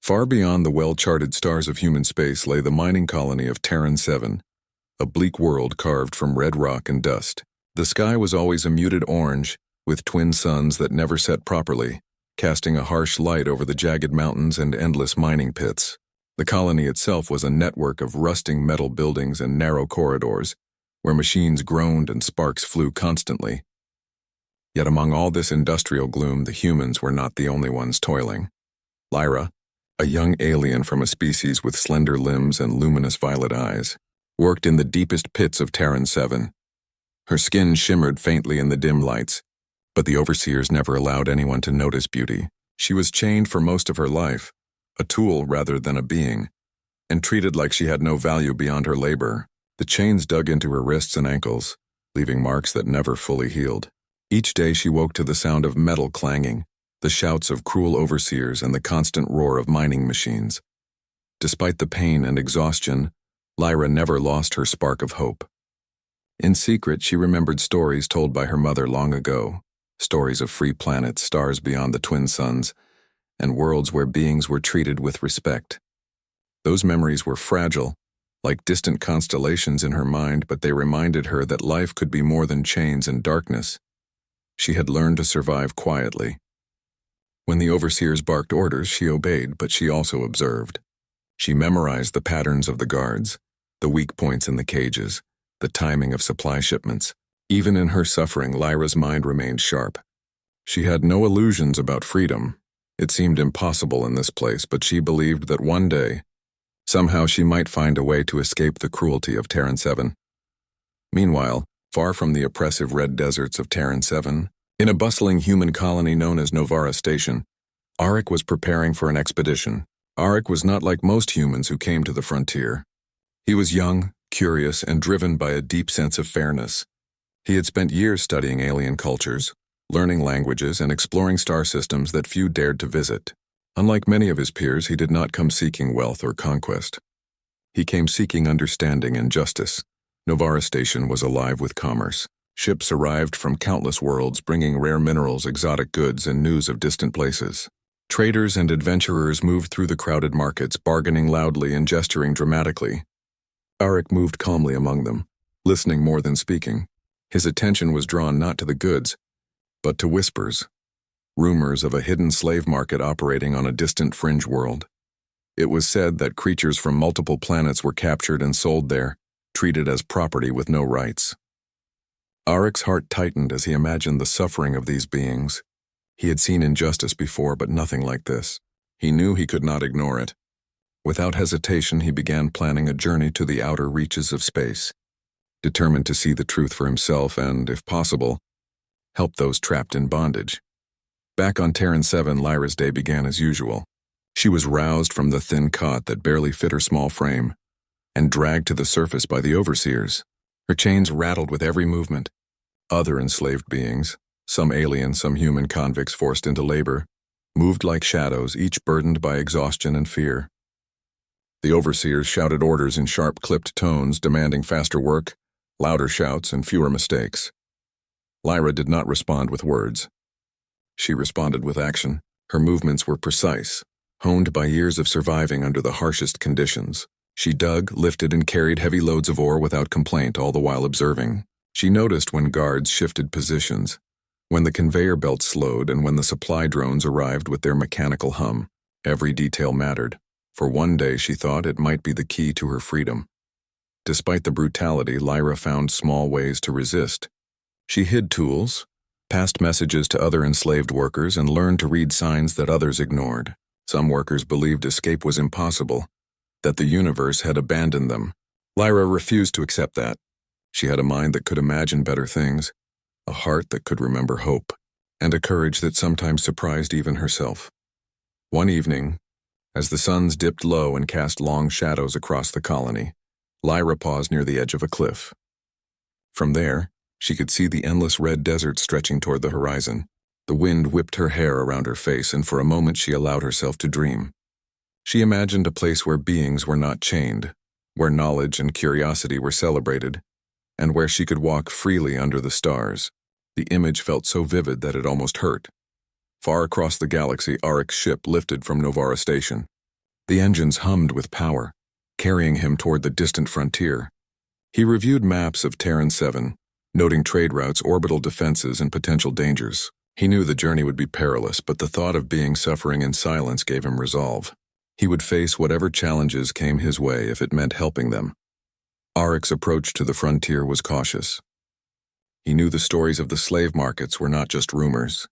Far beyond the well-charted stars of human space lay the mining colony of Terran 7, a bleak world carved from red rock and dust. The sky was always a muted orange, with twin suns that never set properly, casting a harsh light over the jagged mountains and endless mining pits. The colony itself was a network of rusting metal buildings and narrow corridors, where machines groaned and sparks flew constantly. Yet among all this industrial gloom, the humans were not the only ones toiling. Lyra, a young alien from a species with slender limbs and luminous violet eyes, worked in the deepest pits of Terran 7. Her skin shimmered faintly in the dim lights, but the overseers never allowed anyone to notice beauty. She was chained for most of her life, a tool rather than a being, and treated like she had no value beyond her labor. The chains dug into her wrists and ankles, leaving marks that never fully healed. Each day she woke to the sound of metal clanging, the shouts of cruel overseers, and the constant roar of mining machines. Despite the pain and exhaustion, Lyra never lost her spark of hope. In secret, she remembered stories told by her mother long ago, stories of free planets, stars beyond the twin suns, and worlds where beings were treated with respect. Those memories were fragile, like distant constellations in her mind, but they reminded her that life could be more than chains and darkness. She had learned to survive quietly. When the overseers barked orders, she obeyed, but she also observed. She memorized the patterns of the guards, the weak points in the cages, the timing of supply shipments. Even in her suffering, Lyra's mind remained sharp. She had no illusions about freedom. It seemed impossible in this place, but she believed that one day, somehow she might find a way to escape the cruelty of Terran 7. Meanwhile, far from the oppressive red deserts of Terran 7, in a bustling human colony known as Novara Station, Arik was preparing for an expedition. Arik was not like most humans who came to the frontier. He was young, curious, and driven by a deep sense of fairness. He had spent years studying alien cultures, learning languages, and exploring star systems that few dared to visit. Unlike many of his peers, he did not come seeking wealth or conquest. He came seeking understanding and justice. Novara Station was alive with commerce. Ships arrived from countless worlds, bringing rare minerals, exotic goods, and news of distant places. Traders and adventurers moved through the crowded markets, bargaining loudly and gesturing dramatically. Arik moved calmly among them, listening more than speaking. His attention was drawn not to the goods, but to whispers, rumors of a hidden slave market operating on a distant fringe world. It was said that creatures from multiple planets were captured and sold there, treated as property with no rights. Arik's heart tightened as he imagined the suffering of these beings. He had seen injustice before, but nothing like this. He knew he could not ignore it. Without hesitation, he began planning a journey to the outer reaches of space, determined to see the truth for himself and, if possible, help those trapped in bondage. Back on Terran 7, Lyra's day began as usual. She was roused from the thin cot that barely fit her small frame and dragged to the surface by the overseers. Her chains rattled with every movement. Other enslaved beings, some alien, some human convicts forced into labor, moved like shadows, each burdened by exhaustion and fear. The overseers shouted orders in sharp, clipped tones, demanding faster work, louder shouts, and fewer mistakes. Lyra did not respond with words. She responded with action. Her movements were precise, honed by years of surviving under the harshest conditions. She dug, lifted, and carried heavy loads of ore without complaint, all the while observing. She noticed when guards shifted positions, when the conveyor belt slowed, and when the supply drones arrived with their mechanical hum. Every detail mattered. For one day, she thought, it might be the key to her freedom. Despite the brutality, Lyra found small ways to resist. She hid tools, passed messages to other enslaved workers, and learned to read signs that others ignored. Some workers believed escape was impossible, that the universe had abandoned them. Lyra refused to accept that. She had a mind that could imagine better things, a heart that could remember hope, and a courage that sometimes surprised even herself. One evening, as the suns dipped low and cast long shadows across the colony, Lyra paused near the edge of a cliff. From there, she could see the endless red desert stretching toward the horizon. The wind whipped her hair around her face, and for a moment she allowed herself to dream. She imagined a place where beings were not chained, where knowledge and curiosity were celebrated, and where she could walk freely under the stars. The image felt so vivid that it almost hurt. Far across the galaxy, Arik's ship lifted from Novara Station. The engines hummed with power, carrying him toward the distant frontier. He reviewed maps of Terran 7, noting trade routes, orbital defenses, and potential dangers. He knew the journey would be perilous, but the thought of being suffering in silence gave him resolve. He would face whatever challenges came his way if it meant helping them. Orcs' approach to the frontier was cautious. He knew the stories of the slave markets were not just rumors.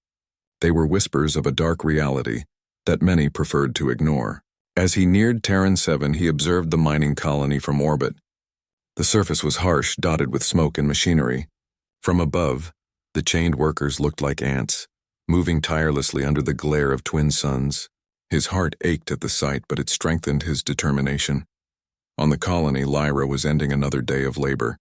They were whispers of a dark reality that many preferred to ignore. As he neared Terran 7, he observed the mining colony from orbit. The surface was harsh, dotted with smoke and machinery. From above, the chained workers looked like ants, moving tirelessly under the glare of twin suns. His heart ached at the sight, but it strengthened his determination. On the colony, Lyra was ending another day of labor.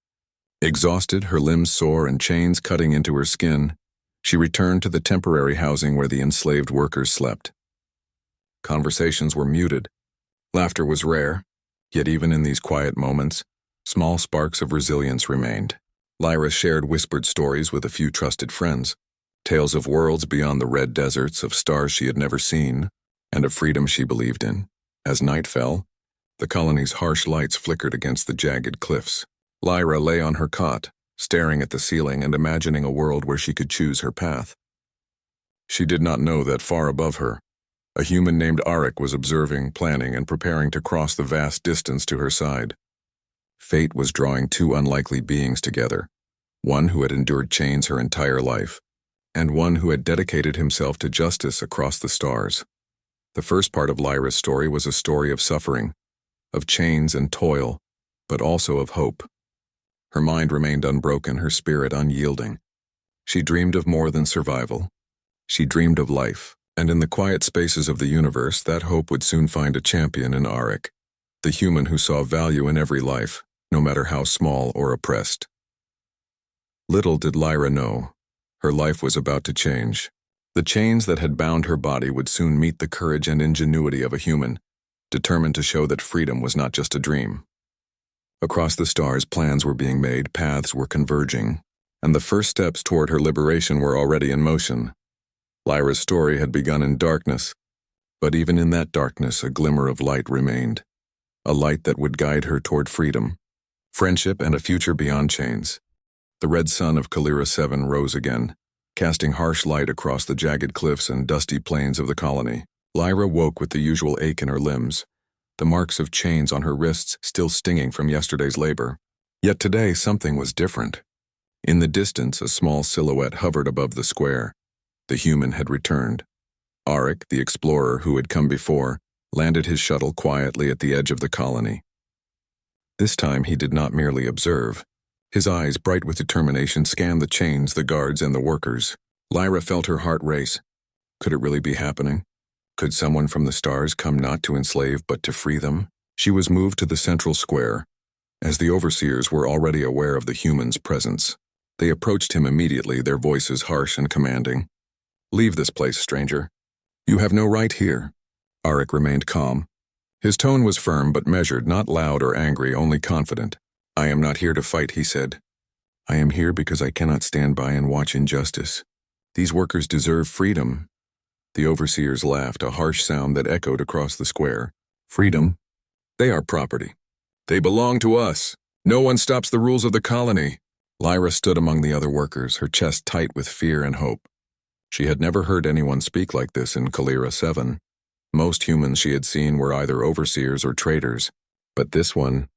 Exhausted, her limbs sore and chains cutting into her skin, she returned to the temporary housing where the enslaved workers slept. Conversations were muted. Laughter was rare, yet even in these quiet moments, small sparks of resilience remained. Lyra shared whispered stories with a few trusted friends, tales of worlds beyond the red deserts, of stars she had never seen, and of freedom she believed in. As night fell, the colony's harsh lights flickered against the jagged cliffs. Lyra lay on her cot, staring at the ceiling and imagining a world where she could choose her path. She did not know that far above her, a human named Arik was observing, planning, and preparing to cross the vast distance to her side. Fate was drawing two unlikely beings together, one who had endured chains her entire life, and one who had dedicated himself to justice across the stars. The first part of Lyra's story was a story of suffering, of chains and toil, but also of hope. Her mind remained unbroken, her spirit unyielding. She dreamed of more than survival. She dreamed of life, and in the quiet spaces of the universe, that hope would soon find a champion in Arik, the human who saw value in every life, no matter how small or oppressed. Little did Lyra know, her life was about to change. The chains that had bound her body would soon meet the courage and ingenuity of a human, determined to show that freedom was not just a dream. Across the stars, plans were being made, paths were converging, and the first steps toward her liberation were already in motion. Lyra's story had begun in darkness, but even in that darkness, a glimmer of light remained, a light that would guide her toward freedom, friendship, and a future beyond chains. The red sun of Kalira 7 rose again, casting harsh light across the jagged cliffs and dusty plains of the colony. Lyra woke with the usual ache in her limbs, the marks of chains on her wrists still stinging from yesterday's labor. Yet today something was different. In the distance, a small silhouette hovered above the square. The human had returned. Arik, the explorer who had come before, landed his shuttle quietly at the edge of the colony. This time he did not merely observe. His eyes, bright with determination, scanned the chains, the guards, and the workers. Lyra felt her heart race. Could it really be happening? Could someone from the stars come not to enslave but to free them? She was moved to the central square, as the overseers were already aware of the human's presence. They approached him immediately, their voices harsh and commanding. "Leave this place, stranger. You have no right here." Arik remained calm. His tone was firm but measured, not loud or angry, only confident. "I am not here to fight," he said. "I am here because I cannot stand by and watch injustice. These workers deserve freedom." The overseers laughed, a harsh sound that echoed across the square. "Freedom? They are property. They belong to us. No one stops the rules of the colony." Lyra stood among the other workers, her chest tight with fear and hope. She had never heard anyone speak like this in Kalira 7. Most humans she had seen were either overseers or traders, but this one,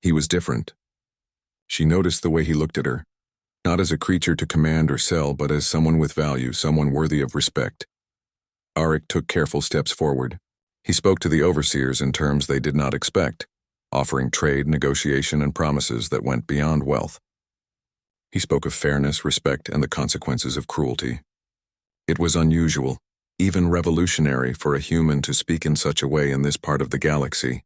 he was different. She noticed the way he looked at her, not as a creature to command or sell, but as someone with value, someone worthy of respect. Arik took careful steps forward. He spoke to the overseers in terms they did not expect, offering trade, negotiation, and promises that went beyond wealth. He spoke of fairness, respect, and the consequences of cruelty. It was unusual, even revolutionary, for a human to speak in such a way in this part of the galaxy.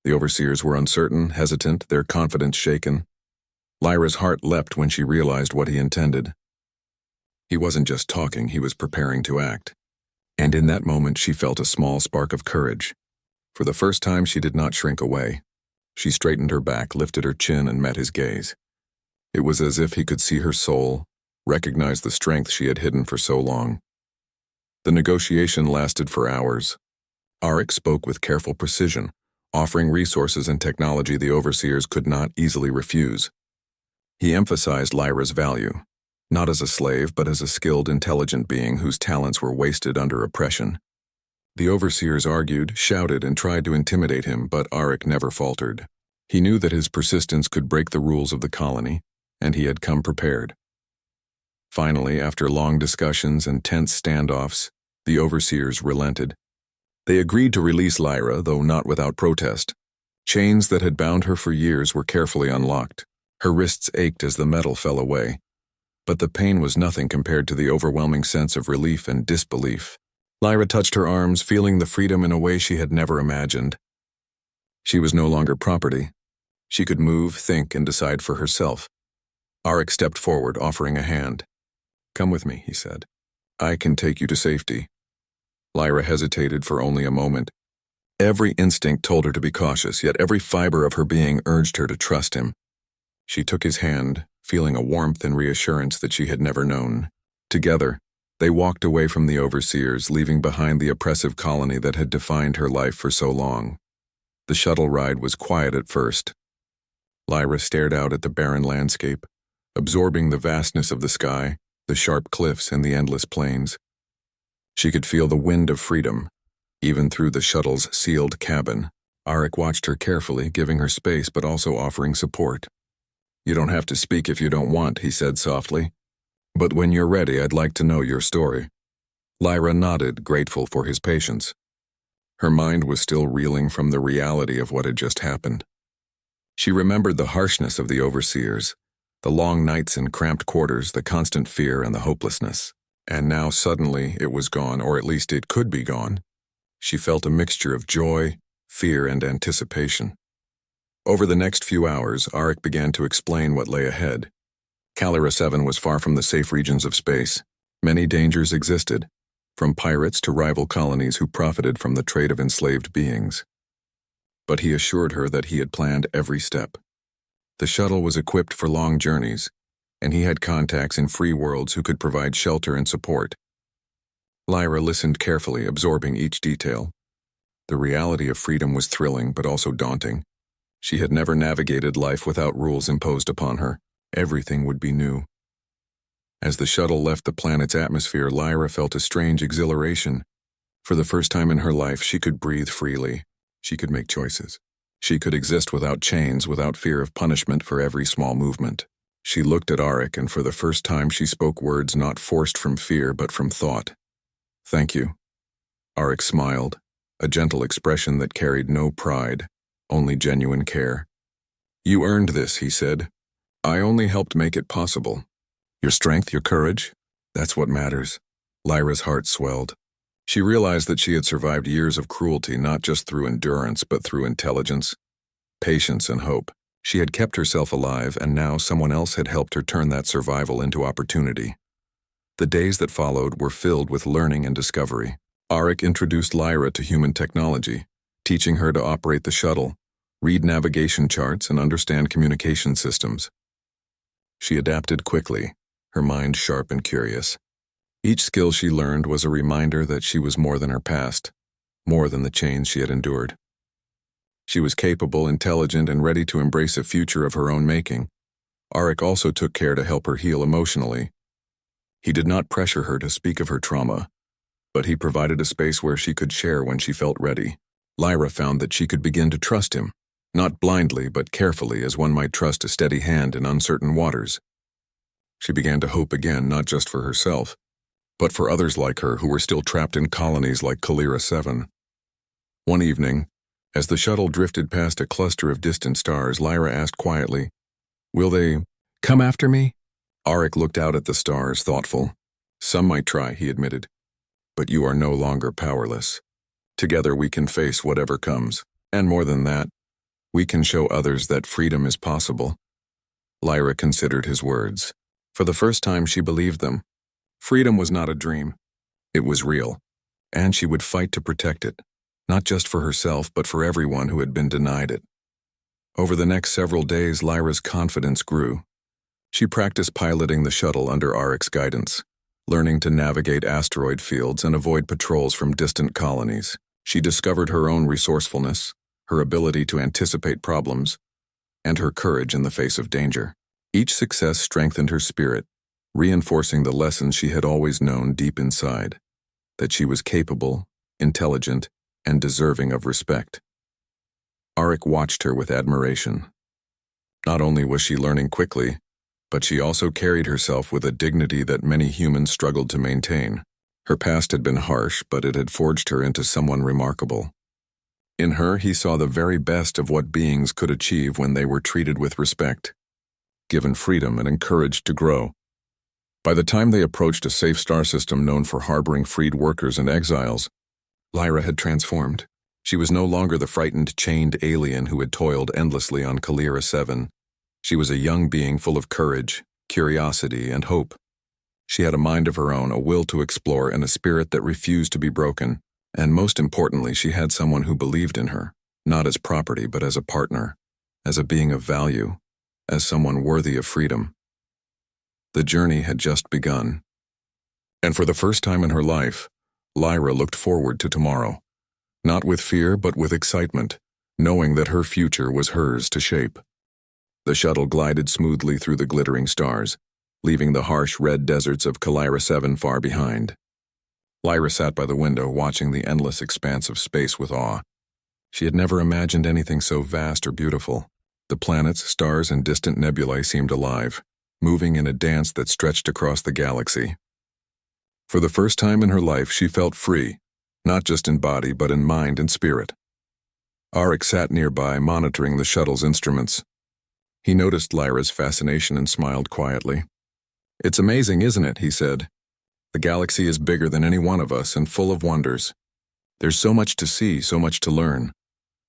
The overseers were uncertain, hesitant, their confidence shaken. Lyra's heart leapt when she realized what he intended. He wasn't just talking, he was preparing to act. And in that moment she felt a small spark of courage. For the first time she did not shrink away. She straightened her back, lifted her chin, and met his gaze. It was as if he could see her soul, recognize the strength she had hidden for so long. The negotiation lasted for hours. Arik spoke with careful precision, offering resources and technology the overseers could not easily refuse. He emphasized Lyra's value, not as a slave but as a skilled, intelligent being whose talents were wasted under oppression. The overseers argued, shouted, and tried to intimidate him, but Arik never faltered. He knew that his persistence could break the rules of the colony, and he had come prepared. Finally, after long discussions and tense standoffs, the overseers relented. They agreed to release Lyra, though not without protest. Chains that had bound her for years were carefully unlocked. Her wrists ached as the metal fell away. But the pain was nothing compared to the overwhelming sense of relief and disbelief. Lyra touched her arms, feeling the freedom in a way she had never imagined. She was no longer property. She could move, think, and decide for herself. Arik stepped forward, offering a hand. "Come with me," he said. "I can take you to safety." Lyra hesitated for only a moment. Every instinct told her to be cautious, yet every fiber of her being urged her to trust him. She took his hand, feeling a warmth and reassurance that she had never known. Together, they walked away from the overseers, leaving behind the oppressive colony that had defined her life for so long. The shuttle ride was quiet at first. Lyra stared out at the barren landscape, absorbing the vastness of the sky, the sharp cliffs, and the endless plains. She could feel the wind of freedom, even through the shuttle's sealed cabin. Arik watched her carefully, giving her space but also offering support. "You don't have to speak if you don't want," he said softly. "But when you're ready, I'd like to know your story." Lyra nodded, grateful for his patience. Her mind was still reeling from the reality of what had just happened. She remembered the harshness of the overseers, the long nights in cramped quarters, the constant fear and the hopelessness. And now suddenly it was gone, or at least it could be gone. She felt a mixture of joy, fear, and anticipation. Over the next few hours, Arik began to explain what lay ahead. Calera 7 was far from the safe regions of space. Many dangers existed, from pirates to rival colonies who profited from the trade of enslaved beings. But he assured her that he had planned every step. The shuttle was equipped for long journeys, and he had contacts in free worlds who could provide shelter and support. Lyra listened carefully, absorbing each detail. The reality of freedom was thrilling but also daunting. She had never navigated life without rules imposed upon her. Everything would be new. As the shuttle left the planet's atmosphere, Lyra felt a strange exhilaration. For the first time in her life, she could breathe freely. She could make choices. She could exist without chains, without fear of punishment for every small movement. She looked at Arik, and for the first time she spoke words not forced from fear but from thought. "Thank you." Arik smiled, a gentle expression that carried no pride, only genuine care. "You earned this," he said. "I only helped make it possible. Your strength, your courage, that's what matters." Lyra's heart swelled. She realized that she had survived years of cruelty not just through endurance but through intelligence, patience, and hope. She had kept herself alive, and now someone else had helped her turn that survival into opportunity. The days that followed were filled with learning and discovery. Arik introduced Lyra to human technology, teaching her to operate the shuttle, read navigation charts, and understand communication systems. She adapted quickly, her mind sharp and curious. Each skill she learned was a reminder that she was more than her past, more than the chains she had endured. She was capable, intelligent, and ready to embrace a future of her own making. Arik also took care to help her heal emotionally. He did not pressure her to speak of her trauma, but he provided a space where she could share when she felt ready. Lyra found that she could begin to trust him, not blindly but carefully as one might trust a steady hand in uncertain waters. She began to hope again, not just for herself, but for others like her who were still trapped in colonies like Calera 7. One evening, as the shuttle drifted past a cluster of distant stars, Lyra asked quietly, "Will they come after me?" Arik looked out at the stars, thoughtful. "Some might try," he admitted, "but you are no longer powerless. Together we can face whatever comes, and more than that, we can show others that freedom is possible." Lyra considered his words. For the first time she believed them. Freedom was not a dream. It was real, and she would fight to protect it, not just for herself but for everyone who had been denied it. Over the next several days, Lyra's confidence grew. She practiced piloting the shuttle under Arik's guidance, learning to navigate asteroid fields and avoid patrols from distant colonies. She discovered her own resourcefulness, her ability to anticipate problems, and her courage in the face of danger. Each success strengthened her spirit, reinforcing the lessons she had always known deep inside, that she was capable, intelligent, and deserving of respect. Arik watched her with admiration. Not only was she learning quickly, but she also carried herself with a dignity that many humans struggled to maintain. Her past had been harsh, but it had forged her into someone remarkable. In her, he saw the very best of what beings could achieve when they were treated with respect, given freedom and encouraged to grow. By the time they approached a safe star system known for harboring freed workers and exiles, Lyra had transformed. She was no longer the frightened, chained alien who had toiled endlessly on Kalira 7. She was a young being full of courage, curiosity, and hope. She had a mind of her own, a will to explore, and a spirit that refused to be broken. And most importantly, she had someone who believed in her, not as property but as a partner, as a being of value, as someone worthy of freedom. The journey had just begun. And for the first time in her life, Lyra looked forward to tomorrow, not with fear but with excitement, knowing that her future was hers to shape. The shuttle glided smoothly through the glittering stars, leaving the harsh red deserts of Kalira 7 far behind. Lyra sat by the window, watching the endless expanse of space with awe. She had never imagined anything so vast or beautiful. The planets, stars, and distant nebulae seemed alive, moving in a dance that stretched across the galaxy. For the first time in her life, she felt free, not just in body but in mind and spirit. Arik sat nearby, monitoring the shuttle's instruments. He noticed Lyra's fascination and smiled quietly. "It's amazing, isn't it?" he said. "The galaxy is bigger than any one of us and full of wonders. There's so much to see, so much to learn."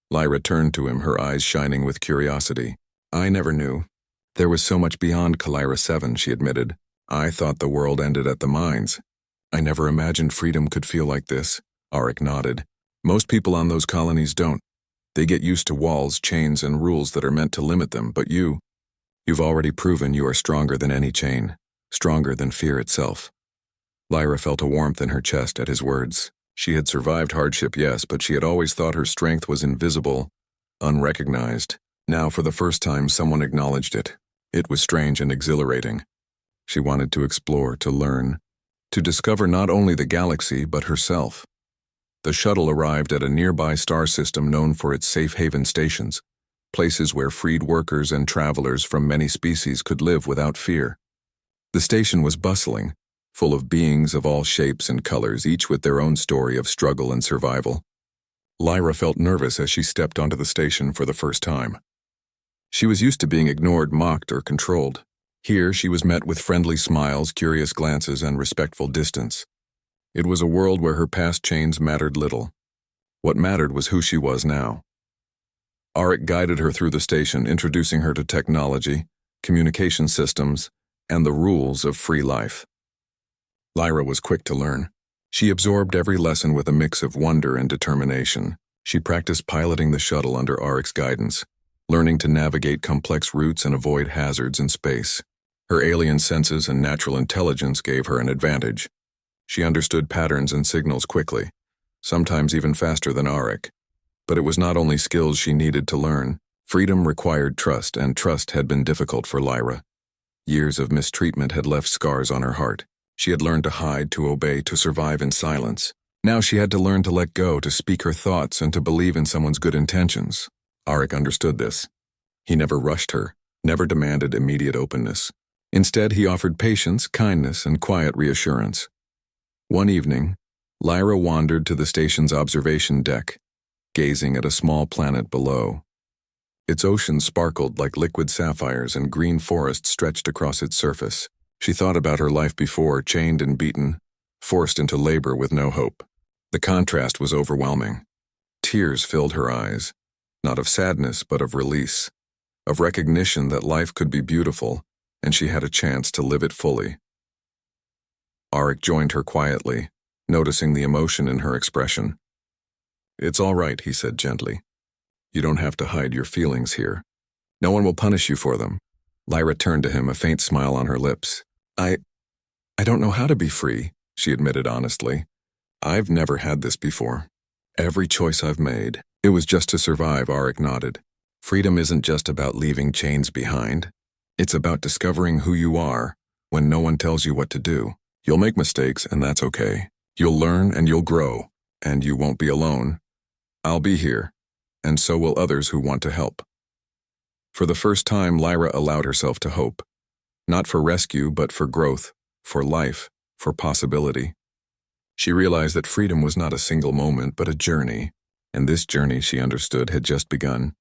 Lyra turned to him, her eyes shining with curiosity. "I never knew. There was so much beyond Kalira 7, she admitted. "I thought the world ended at the mines. I never imagined freedom could feel like this." Arik nodded. "Most people on those colonies don't. They get used to walls, chains, and rules that are meant to limit them, but you've already proven you are stronger than any chain, stronger than fear itself." Lyra felt a warmth in her chest at his words. She had survived hardship, yes, but she had always thought her strength was invisible, unrecognized. Now, for the first time, someone acknowledged it. It was strange and exhilarating. She wanted to explore, to learn, to discover not only the galaxy, but herself. The shuttle arrived at a nearby star system known for its safe haven stations, places where freed workers and travelers from many species could live without fear. The station was bustling, full of beings of all shapes and colors, each with their own story of struggle and survival. Lyra felt nervous as she stepped onto the station for the first time. She was used to being ignored, mocked, or controlled. Here, she was met with friendly smiles, curious glances, and respectful distance. It was a world where her past chains mattered little. What mattered was who she was now. Arik guided her through the station, introducing her to technology, communication systems, and the rules of free life. Lyra was quick to learn. She absorbed every lesson with a mix of wonder and determination. She practiced piloting the shuttle under Arik's guidance, learning to navigate complex routes and avoid hazards in space. Her alien senses and natural intelligence gave her an advantage. She understood patterns and signals quickly, sometimes even faster than Arik. But it was not only skills she needed to learn. Freedom required trust, and trust had been difficult for Lyra. Years of mistreatment had left scars on her heart. She had learned to hide, to obey, to survive in silence. Now she had to learn to let go, to speak her thoughts, and to believe in someone's good intentions. Arik understood this. He never rushed her, never demanded immediate openness. Instead, he offered patience, kindness, and quiet reassurance. One evening, Lyra wandered to the station's observation deck, gazing at a small planet below. Its ocean sparkled like liquid sapphires, and green forests stretched across its surface. She thought about her life before, chained and beaten, forced into labor with no hope. The contrast was overwhelming. Tears filled her eyes, not of sadness but of release, of recognition that life could be beautiful, and she had a chance to live it fully. Arik joined her quietly, noticing the emotion in her expression. "It's all right," he said gently. "You don't have to hide your feelings here. No one will punish you for them." Lyra turned to him, a faint smile on her lips. I don't know how to be free," she admitted honestly. "I've never had this before." Every choice I've made, it was just to survive, Arik nodded. Freedom isn't just about leaving chains behind. It's about discovering who you are when no one tells you what to do. You'll make mistakes, and that's okay. You'll learn and you'll grow, and you won't be alone. I'll be here, and so will others who want to help. For the first time, Lyra allowed herself to hope. Not for rescue, but for growth, for life, for possibility. She realized that freedom was not a single moment, but a journey, and this journey, she understood, had just begun.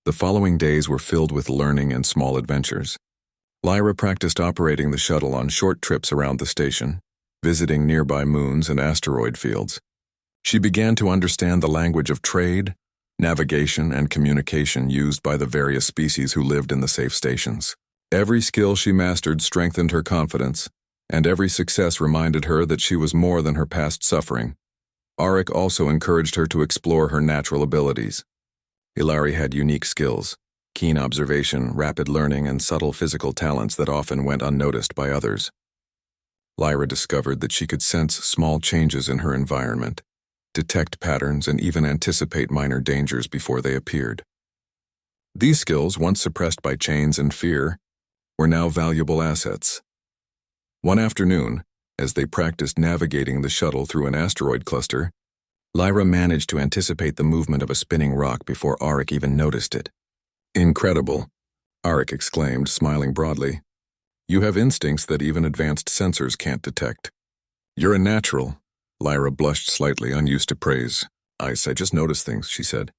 The following days were filled with learning and small adventures. Lyra practiced operating the shuttle on short trips around the station, visiting nearby moons and asteroid fields. She began to understand the language of trade, navigation, and communication used by the various species who lived in the safe stations. Every skill she mastered strengthened her confidence, and every success reminded her that she was more than her past suffering. Arik also encouraged her to explore her natural abilities. Ilari had unique skills, keen observation, rapid learning, and subtle physical talents that often went unnoticed by others. Lyra discovered that she could sense small changes in her environment, detect patterns, and even anticipate minor dangers before they appeared. These skills, once suppressed by chains and fear, were now valuable assets. One afternoon, as they practiced navigating the shuttle through an asteroid cluster, Lyra managed to anticipate the movement of a spinning rock before Arik even noticed it. "Incredible," Arik exclaimed, smiling broadly. "You have instincts that even advanced sensors can't detect." "You're a natural." Lyra blushed slightly, unused to praise. I just noticed things," she said.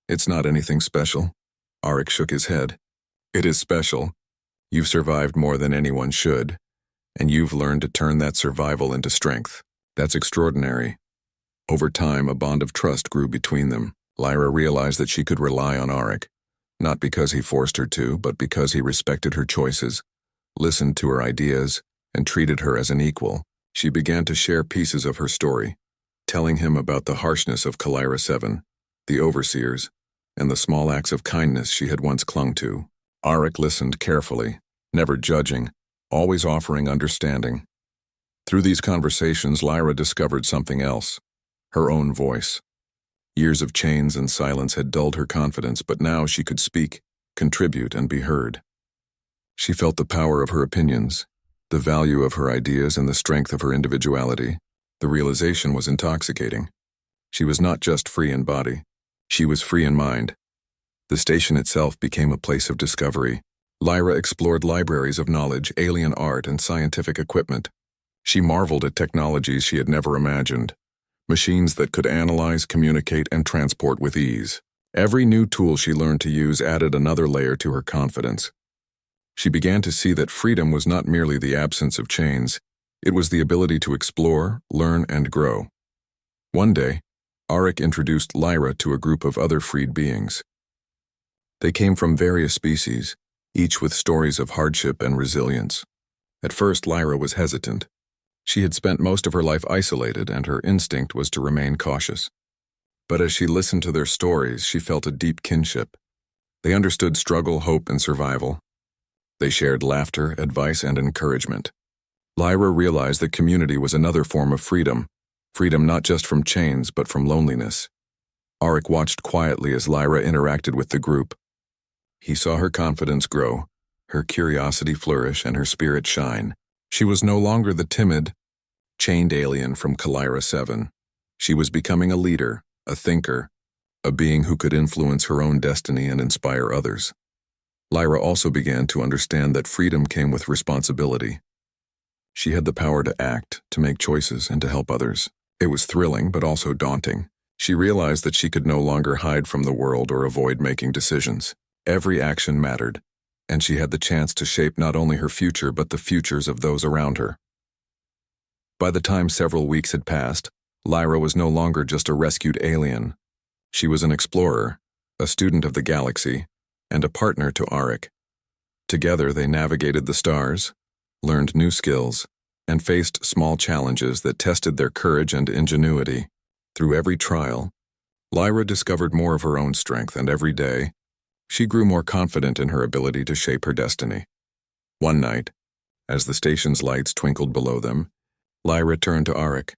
"It's not anything special." Arik shook his head. "It is special. You've survived more than anyone should, and you've learned to turn that survival into strength. That's extraordinary." Over time, a bond of trust grew between them. Lyra realized that she could rely on Arik, not because he forced her to, but because he respected her choices, listened to her ideas, and treated her as an equal. She began to share pieces of her story, telling him about the harshness of Kalira 7, the overseers, and the small acts of kindness she had once clung to. Arik listened carefully, never judging, always offering understanding. Through these conversations, Lyra discovered something else, her own voice. Years of chains and silence had dulled her confidence, but now she could speak, contribute, and be heard. She felt the power of her opinions, the value of her ideas, and the strength of her individuality. The realization was intoxicating. She was not just free in body, she was free in mind. The station itself became a place of discovery. Lyra explored libraries of knowledge, alien art, and scientific equipment. She marveled at technologies she had never imagined, machines that could analyze, communicate, and transport with ease. Every new tool she learned to use added another layer to her confidence. She began to see that freedom was not merely the absence of chains, it was the ability to explore, learn, and grow. One day, Arik introduced Lyra to a group of other freed beings. They came from various species, each with stories of hardship and resilience. At first, Lyra was hesitant. She had spent most of her life isolated, and her instinct was to remain cautious. But as she listened to their stories, she felt a deep kinship. They understood struggle, hope, and survival. They shared laughter, advice, and encouragement. Lyra realized that community was another form of freedom not just from chains, but from loneliness. Arik watched quietly as Lyra interacted with the group. He saw her confidence grow, her curiosity flourish, and her spirit shine. She was no longer the timid, chained alien from Kalira 7. She was becoming a leader, a thinker, a being who could influence her own destiny and inspire others. Lyra also began to understand that freedom came with responsibility. She had the power to act, to make choices, and to help others. It was thrilling, but also daunting. She realized that she could no longer hide from the world or avoid making decisions. Every action mattered, and she had the chance to shape not only her future but the futures of those around her. By the time several weeks had passed, Lyra was no longer just a rescued alien. She was an explorer, a student of the galaxy, and a partner to Arik. Together they navigated the stars, learned new skills, and faced small challenges that tested their courage and ingenuity. Through every trial, Lyra discovered more of her own strength, and every day, she grew more confident in her ability to shape her destiny. One night, as the station's lights twinkled below them, Lyra turned to Arik.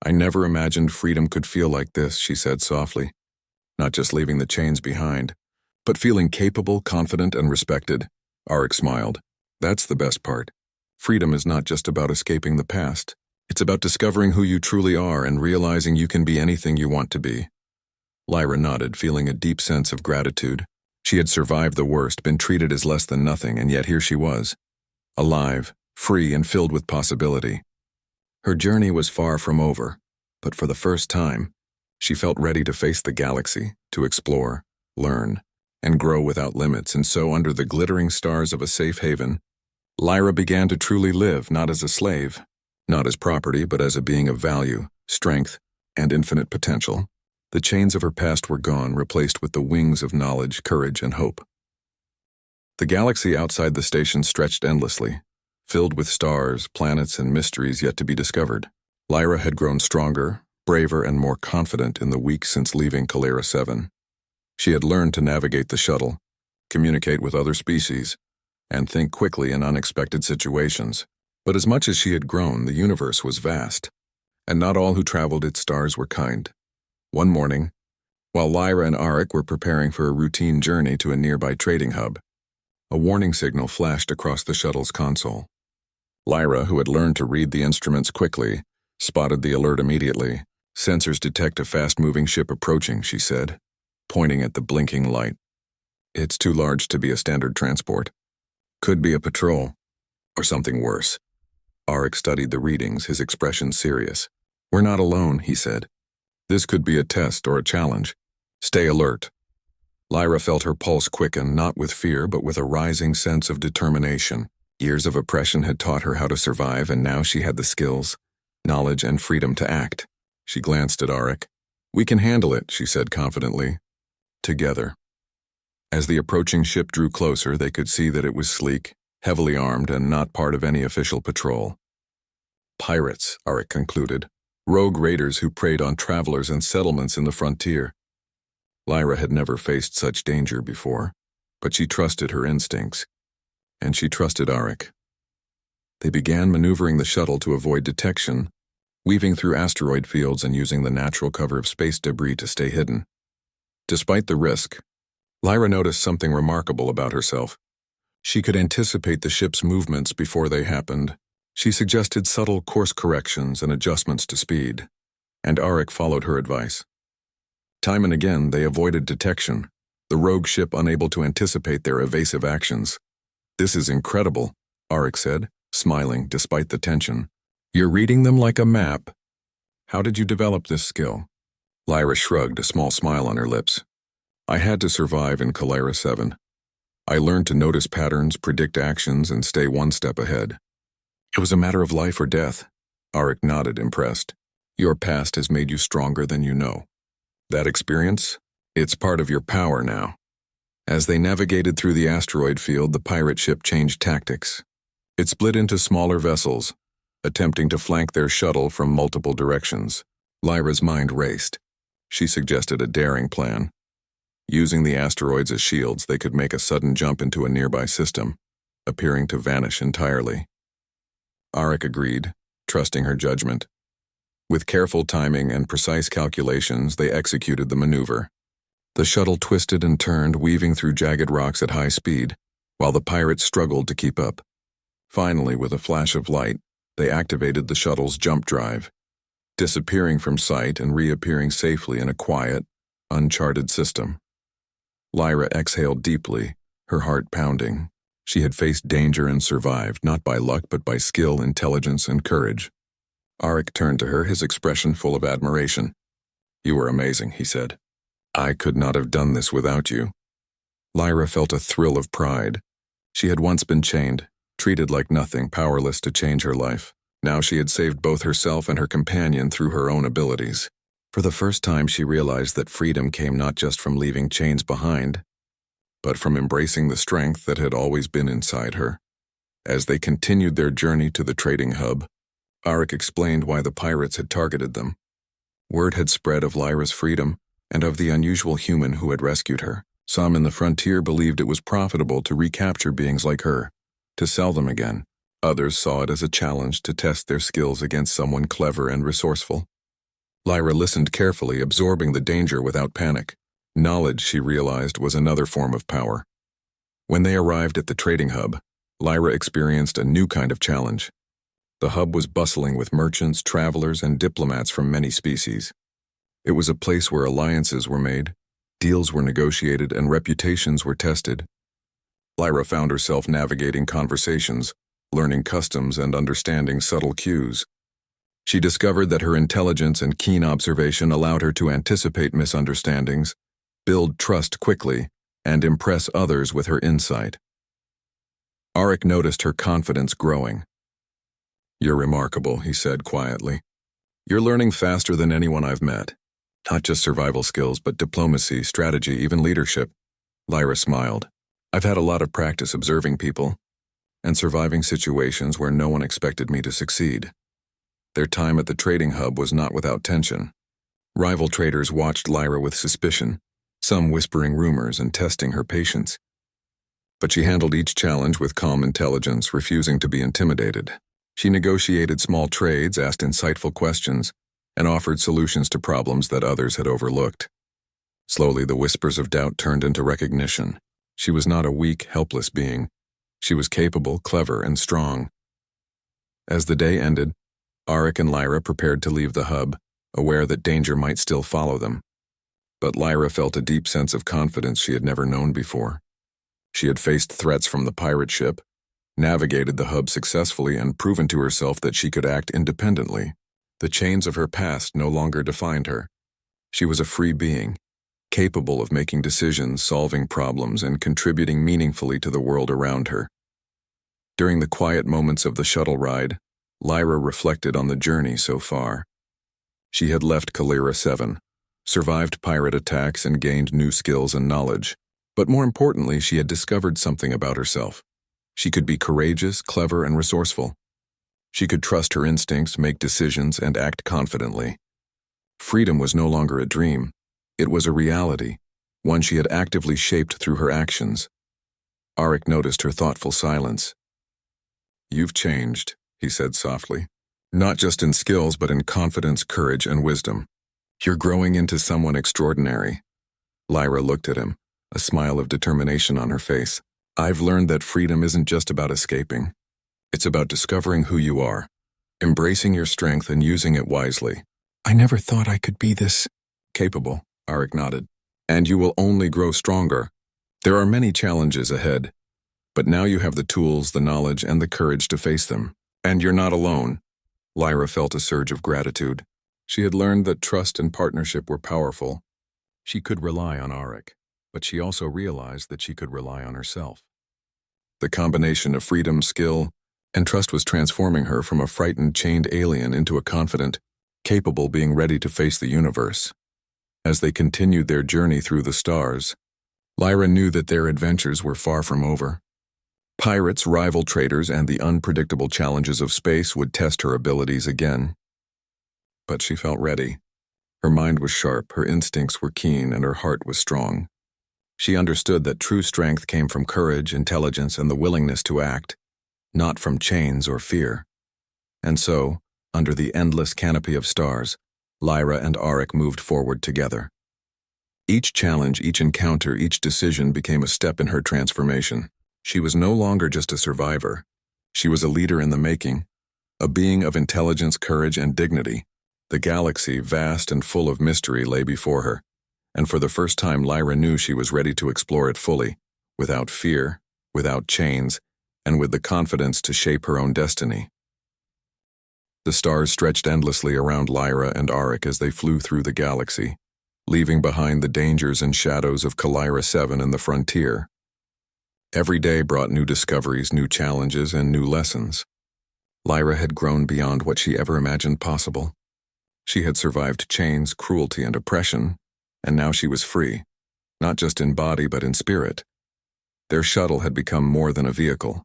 "I never imagined freedom could feel like this," she said softly. "Not just leaving the chains behind, but feeling capable, confident, and respected." Arik smiled. "That's the best part. Freedom is not just about escaping the past. It's about discovering who you truly are and realizing you can be anything you want to be." Lyra nodded, feeling a deep sense of gratitude. She had survived the worst, been treated as less than nothing, and yet here she was, alive, free, and filled with possibility. Her journey was far from over, but for the first time, she felt ready to face the galaxy, to explore, learn, and grow without limits. And so, under the glittering stars of a safe haven, Lyra began to truly live, not as a slave, not as property, but as a being of value, strength, and infinite potential. The chains of her past were gone, replaced with the wings of knowledge, courage, and hope. The galaxy outside the station stretched endlessly, filled with stars, planets, and mysteries yet to be discovered. Lyra had grown stronger, braver, and more confident in the weeks since leaving Kalera 7. She had learned to navigate the shuttle, communicate with other species, and think quickly in unexpected situations. But as much as she had grown, the universe was vast, and not all who traveled its stars were kind. One morning, while Lyra and Arik were preparing for a routine journey to a nearby trading hub, a warning signal flashed across the shuttle's console. Lyra, who had learned to read the instruments quickly, spotted the alert immediately. "Sensors detect a fast-moving ship approaching," she said, pointing at the blinking light. "It's too large to be a standard transport. Could be a patrol, or something worse." Arik studied the readings, his expression serious. "We're not alone," he said. "This could be a test or a challenge. Stay alert." Lyra felt her pulse quicken, not with fear, but with a rising sense of determination. Years of oppression had taught her how to survive, and now she had the skills, knowledge, and freedom to act. She glanced at Arik. "We can handle it," she said confidently. Together. As the approaching ship drew closer, they could see that it was sleek, heavily armed, and not part of any official patrol. "Pirates," Arik concluded. "Rogue raiders who preyed on travelers and settlements in the frontier." Lyra had never faced such danger before, but she trusted her instincts, and she trusted Arik. They began maneuvering the shuttle to avoid detection, weaving through asteroid fields and using the natural cover of space debris to stay hidden. Despite the risk, Lyra noticed something remarkable about herself. She could anticipate the ship's movements before they happened. She suggested subtle course corrections and adjustments to speed, and Arik followed her advice. Time and again, they avoided detection, the rogue ship unable to anticipate their evasive actions. "This is incredible," Arik said, smiling despite the tension. "You're reading them like a map. How did you develop this skill?" Lyra shrugged, a small smile on her lips. "I had to survive in Kalera 7. I learned to notice patterns, predict actions, and stay one step ahead. It was a matter of life or death." Arik nodded, impressed. "Your past has made you stronger than you know. That experience, it's part of your power now." As they navigated through the asteroid field, the pirate ship changed tactics. It split into smaller vessels, attempting to flank their shuttle from multiple directions. Lyra's mind raced. She suggested a daring plan. Using the asteroids as shields, they could make a sudden jump into a nearby system, appearing to vanish entirely. Arik agreed, trusting her judgment. With careful timing and precise calculations, they executed the maneuver. The shuttle twisted and turned, weaving through jagged rocks at high speed, while the pirates struggled to keep up. Finally, with a flash of light, they activated the shuttle's jump drive, disappearing from sight and reappearing safely in a quiet, uncharted system. Lyra exhaled deeply, her heart pounding. She had faced danger and survived, not by luck but by skill, intelligence, and courage. Arik turned to her, his expression full of admiration. "You were amazing," he said. "I could not have done this without you." Lyra felt a thrill of pride. She had once been chained, treated like nothing, powerless to change her life. Now she had saved both herself and her companion through her own abilities. For the first time, she realized that freedom came not just from leaving chains behind, but from embracing the strength that had always been inside her. As they continued their journey to the trading hub, Arik explained why the pirates had targeted them. Word had spread of Lyra's freedom and of the unusual human who had rescued her. Some in the frontier believed it was profitable to recapture beings like her, to sell them again. Others saw it as a challenge to test their skills against someone clever and resourceful. Lyra listened carefully, absorbing the danger without panic. Knowledge, she realized, was another form of power. When they arrived at the trading hub, Lyra experienced a new kind of challenge. The hub was bustling with merchants, travelers, and diplomats from many species. It was a place where alliances were made, deals were negotiated, and reputations were tested. Lyra found herself navigating conversations, learning customs, and understanding subtle cues. She discovered that her intelligence and keen observation allowed her to anticipate misunderstandings, build trust quickly, and impress others with her insight. Arik noticed her confidence growing. "You're remarkable," he said quietly. "You're learning faster than anyone I've met. Not just survival skills, but diplomacy, strategy, even leadership." Lyra smiled. "I've had a lot of practice observing people and surviving situations where no one expected me to succeed." Their time at the trading hub was not without tension. Rival traders watched Lyra with suspicion, some whispering rumors and testing her patience. But she handled each challenge with calm intelligence, refusing to be intimidated. She negotiated small trades, asked insightful questions, and offered solutions to problems that others had overlooked. Slowly, the whispers of doubt turned into recognition. She was not a weak, helpless being. She was capable, clever, and strong. As the day ended, Arik and Lyra prepared to leave the hub, aware that danger might still follow them. But Lyra felt a deep sense of confidence she had never known before. She had faced threats from the pirate ship, navigated the hub successfully, and proven to herself that she could act independently. The chains of her past no longer defined her. She was a free being, capable of making decisions, solving problems, and contributing meaningfully to the world around her. During the quiet moments of the shuttle ride, Lyra reflected on the journey so far. She had left Kalira 7, survived pirate attacks, and gained new skills and knowledge. But more importantly, she had discovered something about herself. She could be courageous, clever, and resourceful. She could trust her instincts, make decisions, and act confidently. Freedom was no longer a dream. It was a reality, one she had actively shaped through her actions. Arik noticed her thoughtful silence. "You've changed," he said softly. "Not just in skills, but in confidence, courage, and wisdom. You're growing into someone extraordinary." Lyra looked at him, a smile of determination on her face. "I've learned that freedom isn't just about escaping. It's about discovering who you are, embracing your strength and using it wisely." "I never thought I could be this capable," Arik nodded. "And you will only grow stronger. There are many challenges ahead, but now you have the tools, the knowledge, and the courage to face them. And you're not alone." Lyra felt a surge of gratitude. She had learned that trust and partnership were powerful. She could rely on Arik, but she also realized that she could rely on herself. The combination of freedom, skill, and trust was transforming her from a frightened, chained alien into a confident, capable being ready to face the universe. As they continued their journey through the stars, Lyra knew that their adventures were far from over. Pirates, rival traders, and the unpredictable challenges of space would test her abilities again. But she felt ready. Her mind was sharp, her instincts were keen, and her heart was strong. She understood that true strength came from courage, intelligence, and the willingness to act, not from chains or fear. And so, under the endless canopy of stars, Lyra and Arik moved forward together. Each challenge, each encounter, each decision became a step in her transformation. She was no longer just a survivor. She was a leader in the making, a being of intelligence, courage, and dignity. The galaxy, vast and full of mystery, lay before her, and for the first time Lyra knew she was ready to explore it fully, without fear, without chains, and with the confidence to shape her own destiny. The stars stretched endlessly around Lyra and Arik as they flew through the galaxy, leaving behind the dangers and shadows of Kalira 7 and the frontier. Every day brought new discoveries, new challenges, and new lessons. Lyra had grown beyond what she ever imagined possible. She had survived chains, cruelty, and oppression, and now she was free, not just in body but in spirit. Their shuttle had become more than a vehicle.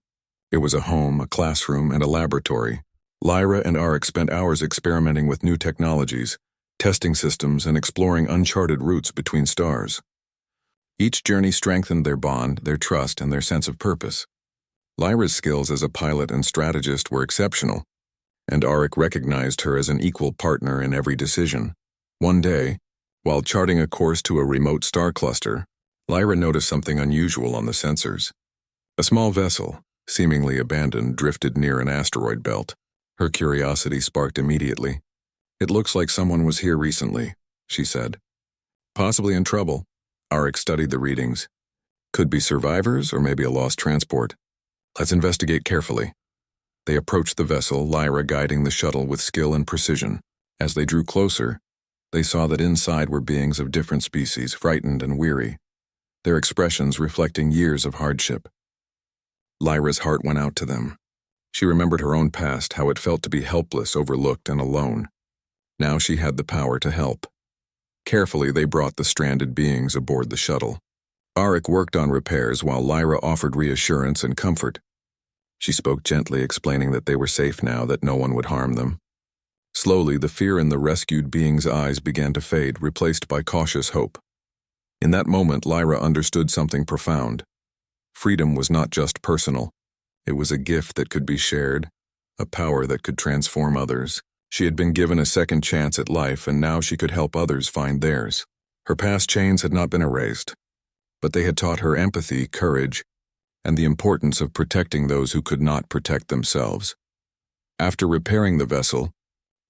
It was a home, a classroom, and a laboratory. Lyra and Arik spent hours experimenting with new technologies, testing systems, and exploring uncharted routes between stars. Each journey strengthened their bond, their trust, and their sense of purpose. Lyra's skills as a pilot and strategist were exceptional, and Arik recognized her as an equal partner in every decision. One day, while charting a course to a remote star cluster, Lyra noticed something unusual on the sensors. A small vessel, seemingly abandoned, drifted near an asteroid belt. Her curiosity sparked immediately. "It looks like someone was here recently," she said. "Possibly in trouble." Arik studied the readings. "Could be survivors or maybe a lost transport. Let's investigate carefully." They approached the vessel, Lyra guiding the shuttle with skill and precision. As they drew closer, they saw that inside were beings of different species, frightened and weary, their expressions reflecting years of hardship. Lyra's heart went out to them. She remembered her own past, how it felt to be helpless, overlooked, and alone. Now she had the power to help. Carefully, they brought the stranded beings aboard the shuttle. Arik worked on repairs while Lyra offered reassurance and comfort. She spoke gently, explaining that they were safe now, that no one would harm them. Slowly, the fear in the rescued beings' eyes began to fade, replaced by cautious hope. In that moment, Lyra understood something profound. Freedom was not just personal. It was a gift that could be shared, a power that could transform others. She had been given a second chance at life, and now she could help others find theirs. Her past chains had not been erased, but they had taught her empathy, courage, and the importance of protecting those who could not protect themselves. After repairing the vessel,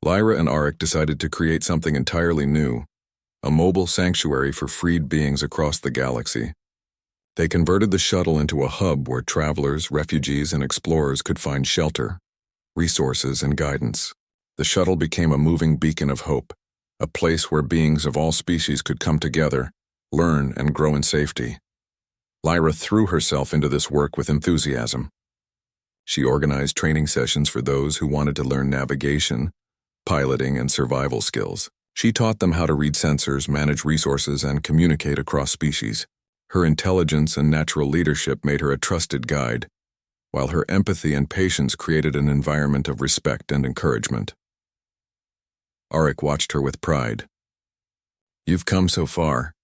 Lyra and Arik decided to create something entirely new, a mobile sanctuary for freed beings across the galaxy. They converted the shuttle into a hub where travelers, refugees, and explorers could find shelter, resources, and guidance. The shuttle became a moving beacon of hope, a place where beings of all species could come together, learn, and grow in safety. Lyra threw herself into this work with enthusiasm. She organized training sessions for those who wanted to learn navigation, piloting, and survival skills. She taught them how to read sensors, manage resources, and communicate across species. Her intelligence and natural leadership made her a trusted guide, while her empathy and patience created an environment of respect and encouragement. Arik watched her with pride. "You've come so far,"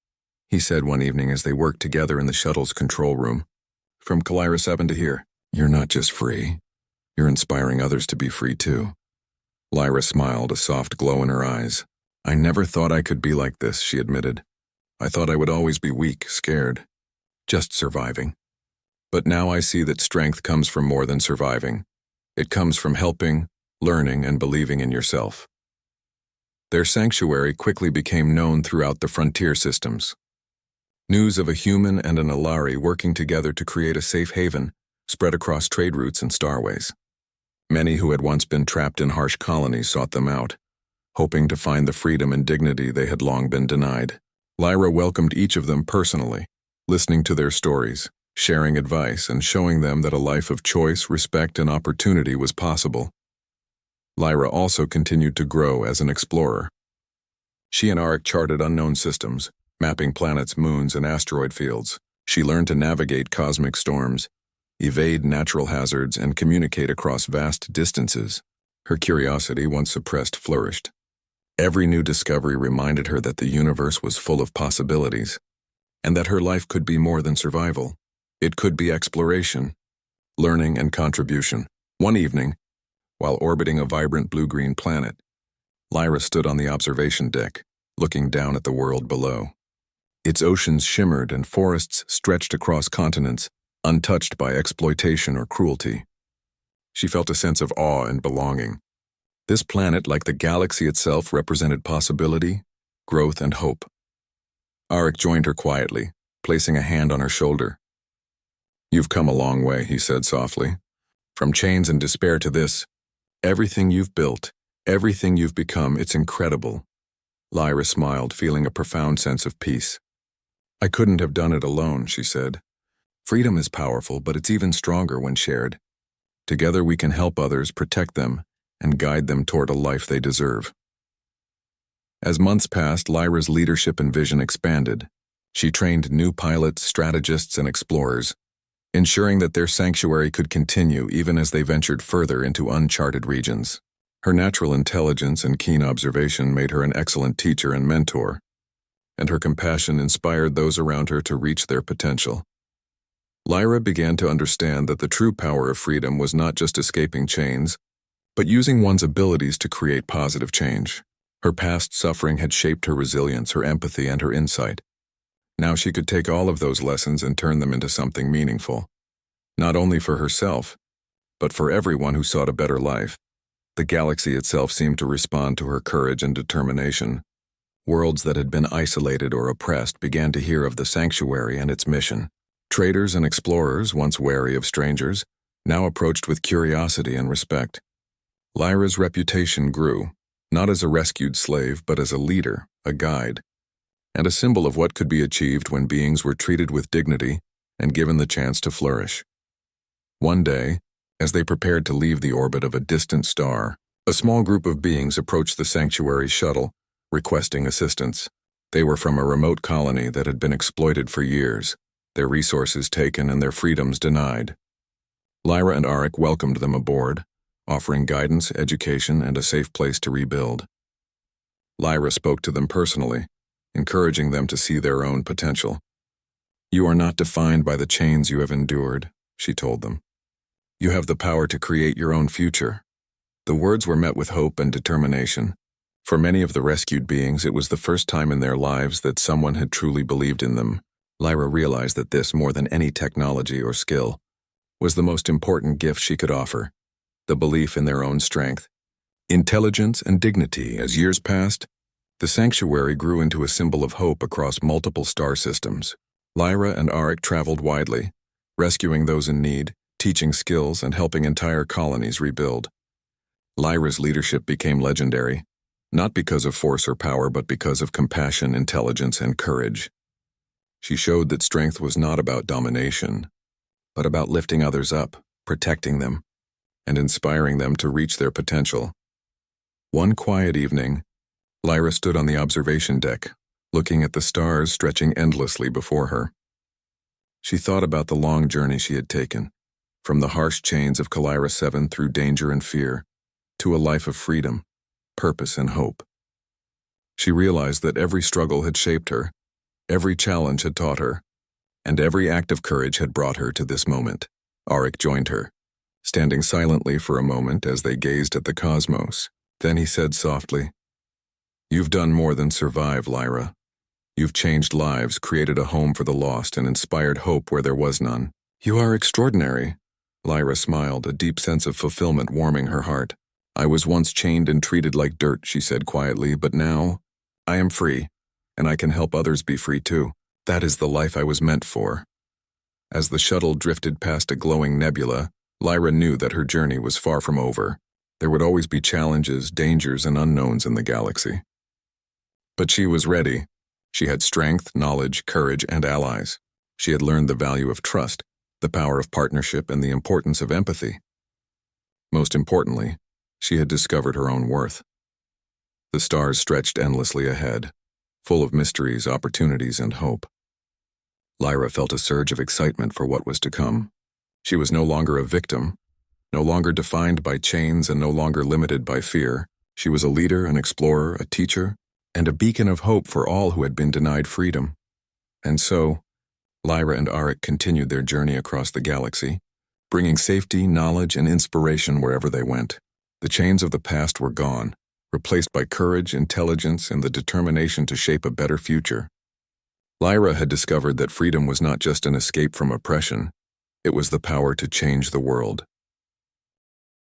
he said one evening as they worked together in the shuttle's control room. "From Kalira 7 to here. You're not just free. You're inspiring others to be free too." Lyra smiled, a soft glow in her eyes. "I never thought I could be like this," she admitted. "I thought I would always be weak, scared, just surviving. But now I see that strength comes from more than surviving. It comes from helping, learning, and believing in yourself." Their sanctuary quickly became known throughout the frontier systems. News of a human and an Alari working together to create a safe haven spread across trade routes and starways. Many who had once been trapped in harsh colonies sought them out, hoping to find the freedom and dignity they had long been denied. Lyra welcomed each of them personally, listening to their stories, sharing advice, and showing them that a life of choice, respect, and opportunity was possible. Lyra also continued to grow as an explorer. She and Arik charted unknown systems, mapping planets, moons, and asteroid fields. She learned to navigate cosmic storms, evade natural hazards, and communicate across vast distances. Her curiosity, once suppressed, flourished. Every new discovery reminded her that the universe was full of possibilities, and that her life could be more than survival. It could be exploration, learning, and contribution. One evening, while orbiting a vibrant blue-green planet, Lyra stood on the observation deck, looking down at the world below. Its oceans shimmered and forests stretched across continents, untouched by exploitation or cruelty. She felt a sense of awe and belonging. This planet, like the galaxy itself, represented possibility, growth, and hope. Arik joined her quietly, placing a hand on her shoulder. "You've come a long way," he said softly. "From chains and despair to this. Everything you've built, everything you've become, it's incredible." Lyra smiled, feeling a profound sense of peace. "I couldn't have done it alone," she said. "Freedom is powerful, but it's even stronger when shared. Together we can help others, protect them, and guide them toward a life they deserve." As months passed, Lyra's leadership and vision expanded. She trained new pilots, strategists, and explorers, ensuring that their sanctuary could continue even as they ventured further into uncharted regions. Her natural intelligence and keen observation made her an excellent teacher and mentor, and her compassion inspired those around her to reach their potential. Lyra began to understand that the true power of freedom was not just escaping chains, but using one's abilities to create positive change. Her past suffering had shaped her resilience, her empathy, and her insight. Now she could take all of those lessons and turn them into something meaningful. Not only for herself, but for everyone who sought a better life. The galaxy itself seemed to respond to her courage and determination. Worlds that had been isolated or oppressed began to hear of the sanctuary and its mission. Traders and explorers, once wary of strangers, now approached with curiosity and respect. Lyra's reputation grew, not as a rescued slave, but as a leader, a guide, and a symbol of what could be achieved when beings were treated with dignity and given the chance to flourish. One day, as they prepared to leave the orbit of a distant star, a small group of beings approached the sanctuary's shuttle, requesting assistance. They were from a remote colony that had been exploited for years, their resources taken and their freedoms denied. Lyra and Auric welcomed them aboard, offering guidance, education, and a safe place to rebuild. Lyra spoke to them personally, encouraging them to see their own potential. "You are not defined by the chains you have endured," she told them. "You have the power to create your own future." The words were met with hope and determination. For many of the rescued beings, it was the first time in their lives that someone had truly believed in them. Lyra realized that this, more than any technology or skill, was the most important gift she could offer: the belief in their own strength, intelligence, and dignity. As years passed, the sanctuary grew into a symbol of hope across multiple star systems. Lyra and Auric traveled widely, rescuing those in need, teaching skills, and helping entire colonies rebuild. Lyra's leadership became legendary, not because of force or power, but because of compassion, intelligence, and courage. She showed that strength was not about domination, but about lifting others up, protecting them, and inspiring them to reach their potential. One quiet evening, Lyra stood on the observation deck, looking at the stars stretching endlessly before her. She thought about the long journey she had taken, from the harsh chains of Kalira 7 through danger and fear, to a life of freedom, purpose, and hope. She realized that every struggle had shaped her, every challenge had taught her, and every act of courage had brought her to this moment. Auric joined her, standing silently for a moment as they gazed at the cosmos. Then he said softly, "You've done more than survive, Lyra. You've changed lives, created a home for the lost, and inspired hope where there was none. You are extraordinary." Lyra smiled, a deep sense of fulfillment warming her heart. "I was once chained and treated like dirt," she said quietly, "but now I am free, and I can help others be free too. That is the life I was meant for." As the shuttle drifted past a glowing nebula, Lyra knew that her journey was far from over. There would always be challenges, dangers, and unknowns in the galaxy. But she was ready. She had strength, knowledge, courage, and allies. She had learned the value of trust, the power of partnership, and the importance of empathy. Most importantly, she had discovered her own worth. The stars stretched endlessly ahead, full of mysteries, opportunities, and hope. Lyra felt a surge of excitement for what was to come. She was no longer a victim, no longer defined by chains, and no longer limited by fear. She was a leader, an explorer, a teacher, and a beacon of hope for all who had been denied freedom. And so, Lyra and Auric continued their journey across the galaxy, bringing safety, knowledge, and inspiration wherever they went. The chains of the past were gone, replaced by courage, intelligence, and the determination to shape a better future. Lyra had discovered that freedom was not just an escape from oppression, it was the power to change the world.